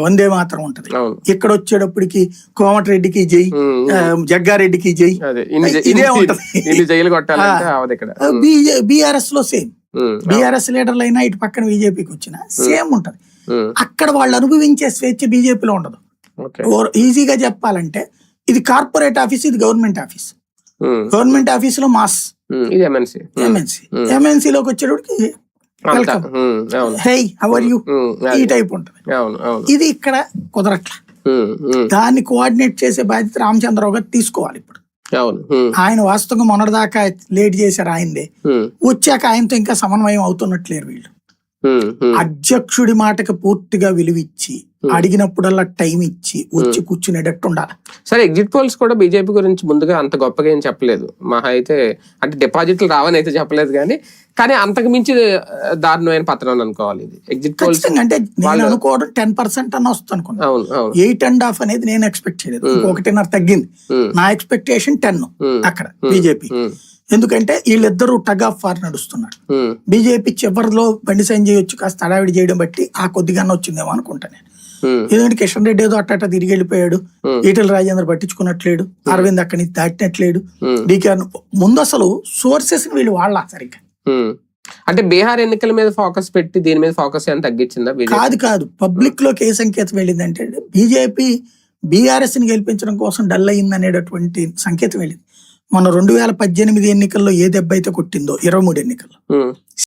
వందే మాత్రం ఉంటది. అవును. ఇక్కడ వచ్చేటప్పటికి కోమటిరెడ్డికి జై, జగ్గారెడ్డికి జై, ఇదే ఉంటది. జైలు కొట్టాలంటే అవదు ఇక్కడ. బీఆర్ఎస్ లో సేమ్, బీఆర్ఎస్ లీడర్లు అయినా ఇటు పక్కన బీజేపీకి వచ్చిన సేమ్ ఉంటది. అక్కడ వాళ్ళు అనుభవించే స్వేచ్ఛ బీజేపీలో ఉండదు. ఈజీగా చెప్పాలంటే ఇది కార్పొరేట్ ఆఫీస్, ఇది గవర్నమెంట్ ఆఫీస్. గవర్నమెంట్ ఆఫీస్ లో మాస్, ఎంఎన్సీలోకి వచ్చేటప్పటికి welcome, hey how are you, ఈ టైప్ ఉంటది. ఇది ఇక్కడ కుదరట్లా. దాన్ని కోఆర్డినేట్ చేసే బాధ్యత రామచంద్రరావు గారు తీసుకోవాలి. ఇప్పుడు ఆయన వాస్తవంగా మొన్నటిదాకా లేట్ చేశారు ఆయనదే, వచ్చాక ఆయనతో ఇంకా సమన్వయం అవుతున్నట్లేరు వీళ్ళు. అధ్యక్షుడి మాటకి పూర్తిగా విలువిచ్చి అడిగినప్పుడల్లా టైం ఇచ్చి వచ్చి కూర్చునేటట్టు ఉండాలి. సరే, ఎగ్జిట్ పోల్స్ కూడా బీజేపీ గురించి ముందుగా అంత గొప్పగా ఏం చెప్పలేదు. మహా అయితే అంటే డిపాజిట్లు రావని అయితే చెప్పలేదు, కానీ అంతకు మించి దారుణమైన పత్రం అనుకోవాలి ఇది ఎగ్జిట్ పోల్స్. అంటే నేను అనుకోవడం 10% అన్న వస్తుంది అనుకున్నాను. 8.5 అనేది నేను ఎక్స్పెక్ట్ చేయలేదు, 1.5 తగ్గింది. నా ఎక్స్పెక్టేషన్ 10 అక్కడ బీజేపీ. ఎందుకంటే వీళ్ళిద్దరూ టగ్ ఆఫ్ వార్ నడుస్తున్నారు. బీజేపీ చివరిలో బండి సంజయ్ వచ్చి కాస్త హడావిడి చేయడం బట్టి ఆ కొద్దిగా వచ్చిందేమో అనుకుంటా నేను. ఎందుకంటే కిషన్ రెడ్డి ఏదో అట్ట తిరిగి వెళ్ళిపోయాడు, ఈటెల రాజేంద్ర పట్టించుకున్నట్లేడు, అరవింద్ అక్కడి నుంచి దాటినట్లేడు, డీకే ముందు అసలు సోర్సెస్ వీళ్ళు వాళ్ళ సరిగ్గా. అంటే బీహార్ ఎన్నికల మీద ఫోకస్ పెట్టి దీని మీద ఫోకస్ ఏమైనా తగ్గించిందా? కాదు, పబ్లిక్ లోకి ఏ సంకేతం వెళ్ళిందంటే బీజేపీ బీఆర్ఎస్ ని గెలిపించడం కోసం డల్ అయింది అనేటటువంటి సంకేతం వెళ్ళింది. మన 2018 ఎన్నికల్లో ఏ దెబ్బ అయితే కొట్టిందో 23 ఎన్నికల్లో